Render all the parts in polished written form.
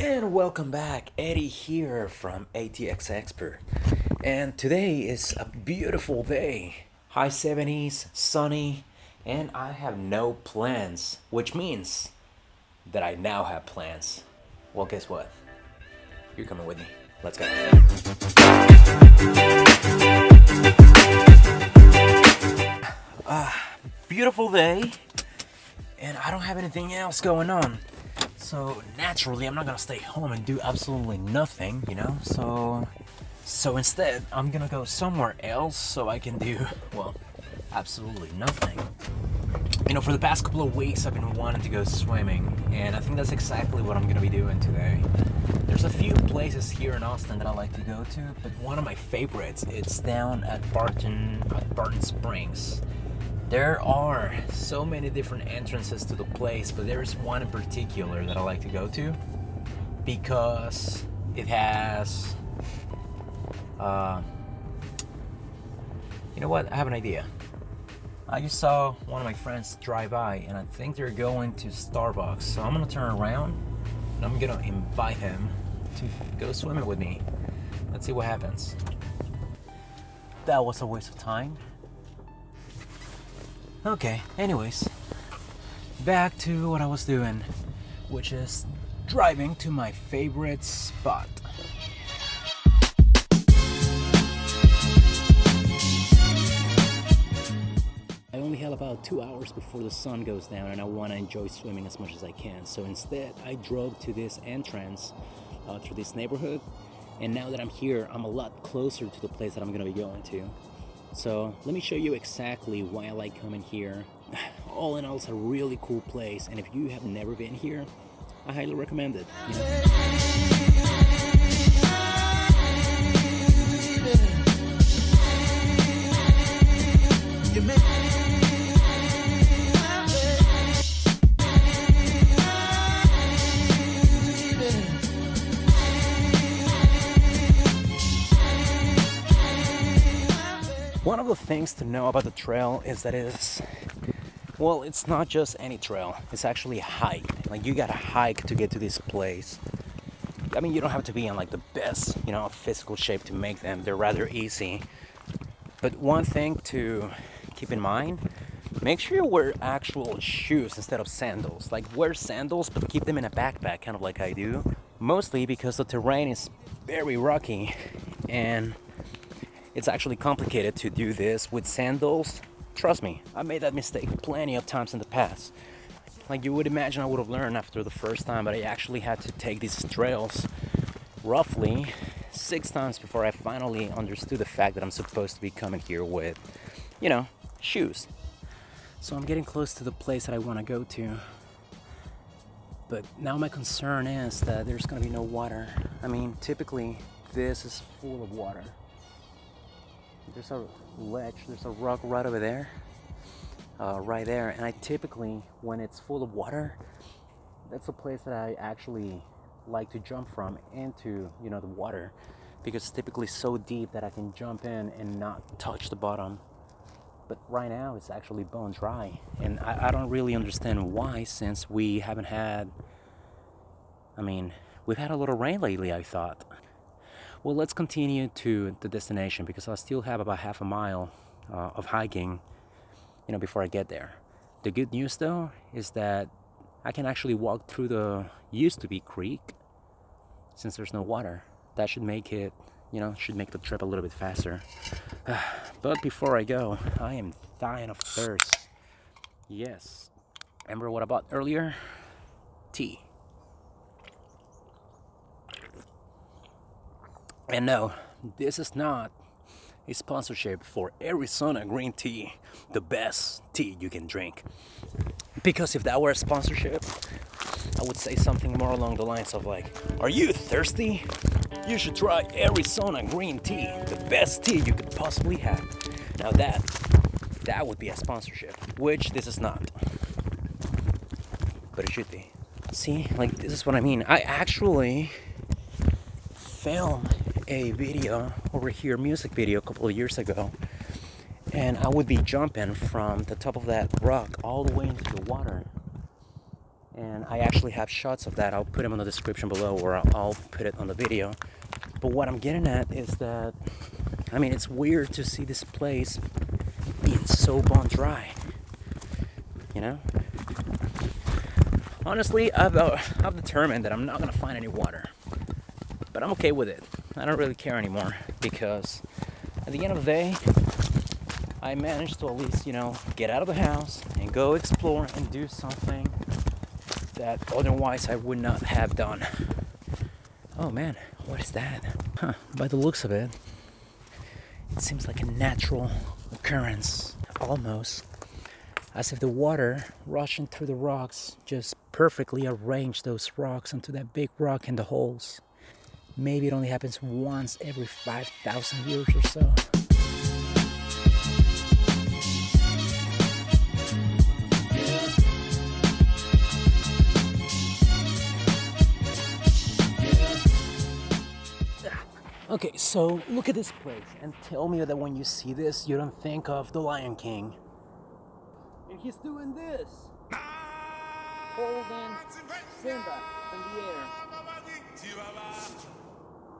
And welcome back, Eddie here from ATX Expert. And today is a beautiful day. High 70s, sunny, and I have no plans, which means that I now have plans. Well, guess what? You're coming with me. Let's go. Beautiful day, and I don't have anything else going on. So naturally, I'm not gonna stay home and do absolutely nothing, you know? So instead, I'm gonna go somewhere else so I can do, well, absolutely nothing. You know, for the past couple of weeks, I've been wanting to go swimming, and I think that's exactly what I'm gonna be doing today. There's a few places here in Austin that I like to go to, but one of my favorites, it's down at Barton Springs. There are so many different entrances to the place, but there's one in particular that I like to go to because it has, you know what, I have an idea. I just saw one of my friends drive by and I think they're going to Starbucks, so I'm gonna turn around and I'm gonna invite him to go swimming with me. Let's see what happens. That was a waste of time. Okay, anyways, back to what I was doing, which is driving to my favorite spot. I only have about 2 hours before the sun goes down and I want to enjoy swimming as much as I can. So instead, I drove to this entrance through this neighborhood, and now that I'm here, I'm a lot closer to the place that I'm going to be going to. So let me show you exactly why I like coming here. All in all, it's a really cool place, and if you have never been here, I highly recommend it. You know? One of the things to know about the trail is that it's not just any trail. It's actually a hike. Like, you gotta hike to get to this place. I mean, you don't have to be in like the best, you know, physical shape to make them. They're rather easy. But one thing to keep in mind, make sure you wear actual shoes instead of sandals. Like, wear sandals, but keep them in a backpack, kind of like I do. Mostly because the terrain is very rocky, and it's actually complicated to do this with sandals. Trust me, I made that mistake plenty of times in the past. Like, you would imagine I would have learned after the first time, but I actually had to take these trails roughly 6 times before I finally understood the fact that I'm supposed to be coming here with, you know, shoes. So I'm getting close to the place that I want to go to. But now my concern is that there's going to be no water. I mean, typically this is full of water. There's a ledge, there's a rock right over there, right there, and I typically, when it's full of water, that's a place that I actually like to jump from into, you know, the water, because it's typically so deep that I can jump in and not touch the bottom. But right now it's actually bone dry, and I don't really understand why, since we haven't had, I mean, we've had a little rain lately, I thought. Well, let's continue to the destination because I still have about half a mile of hiking, you know, before I get there. The good news, though, is that I can actually walk through the used-to-be creek since there's no water. That should make it, you know, should make the trip a little bit faster. But before I go, I am dying of thirst. Yes. Remember what I bought earlier? Tea. And no, this is not a sponsorship for Arizona green tea, the best tea you can drink. Because if that were a sponsorship, I would say something more along the lines of like, are you thirsty? You should try Arizona green tea, the best tea you could possibly have. Now that would be a sponsorship, which this is not. But it should be. See, like, this is what I mean. I actually filmed a video over here, music video, a couple of years ago, and I would be jumping from the top of that rock all the way into the water. And I actually have shots of that. I'll put them in the description below, or I'll put it on the video. But what I'm getting at is that, I mean, it's weird to see this place being so bone dry, you know? Honestly, I've determined that I'm not gonna find any water, but I'm okay with it. I don't really care anymore, because at the end of the day, I managed to at least, you know, get out of the house and go explore and do something that otherwise I would not have done. Oh man, what is that? Huh, by the looks of it, it seems like a natural occurrence, almost as if the water rushing through the rocks just perfectly arranged those rocks onto that big rock in the holes. Maybe it only happens once every 5,000 years or so. Okay, so look at this place and tell me that when you see this, you don't think of the Lion King. And he's doing this, holding Simba in the air.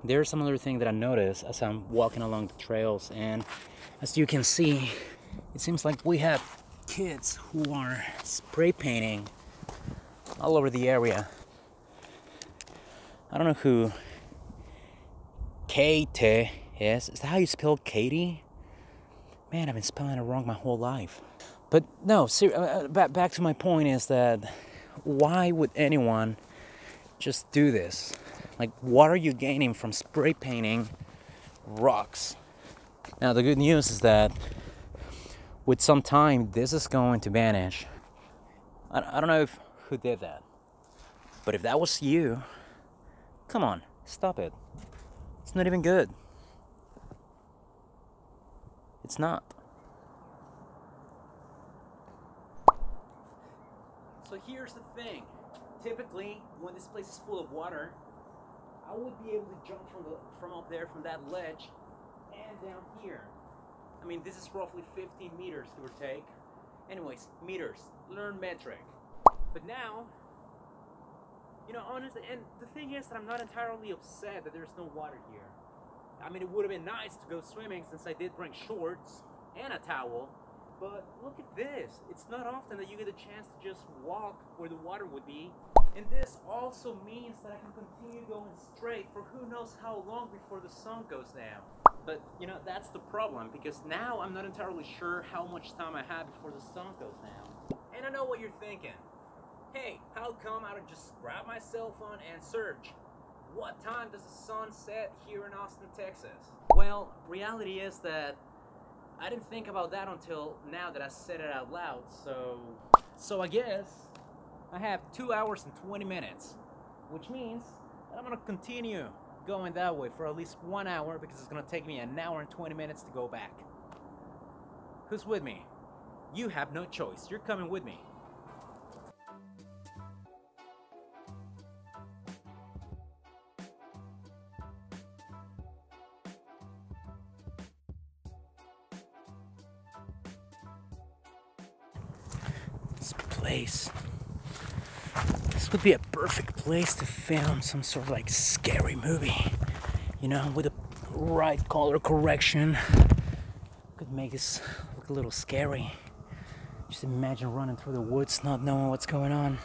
There's some other thing that I noticed as I'm walking along the trails, and as you can see, it seems like we have kids who are spray painting all over the area. I don't know who Kate is. Is that how you spell Katie? Man, I've been spelling it wrong my whole life. But no, back to my point is that why would anyone just do this? Like, what are you gaining from spray painting rocks? Now, the good news is that with some time, this is going to vanish. I don't know who did that. But if that was you, come on, stop it. It's not even good. It's not. So here's the thing. Typically, when this place is full of water, I would be able to jump from up there, from that ledge, and down here. I mean, this is roughly 15 meters, give or take. Anyways, meters. Learn metric. But now, you know, honestly, and the thing is that I'm not entirely upset that there's no water here. I mean, it would have been nice to go swimming since I did bring shorts and a towel, but look at this. It's not often that you get a chance to just walk where the water would be, and this also means that I can continue going straight for who knows how long before the sun goes down. But, you know, that's the problem, because now I'm not entirely sure how much time I have before the sun goes down. And I know what you're thinking. Hey, how come I don't just grab my cell phone and search, what time does the sun set here in Austin, Texas? Well, reality is that I didn't think about that until now that I said it out loud, so I guess I have 2 hours and 20 minutes, which means that I'm gonna continue going that way for at least 1 hour, because it's gonna take me an hour and 20 minutes to go back. Who's with me? You have no choice. You're coming with me. This would be a perfect place to film some sort of like scary movie, you know, with the right color correction. Could make this look a little scary. Just imagine running through the woods not knowing what's going on.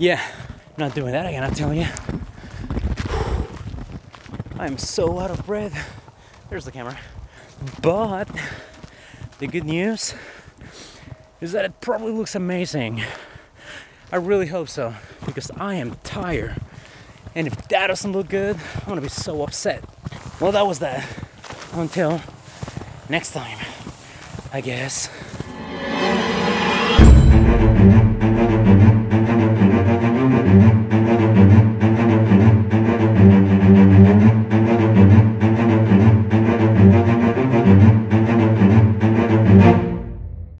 Yeah, I'm not doing that again, I'll tell you. I'm so out of breath. There's the camera. But the good news is that it probably looks amazing. I really hope so, because I am tired. And if that doesn't look good, I'm gonna be so upset. Well, that was that. Until next time, I guess.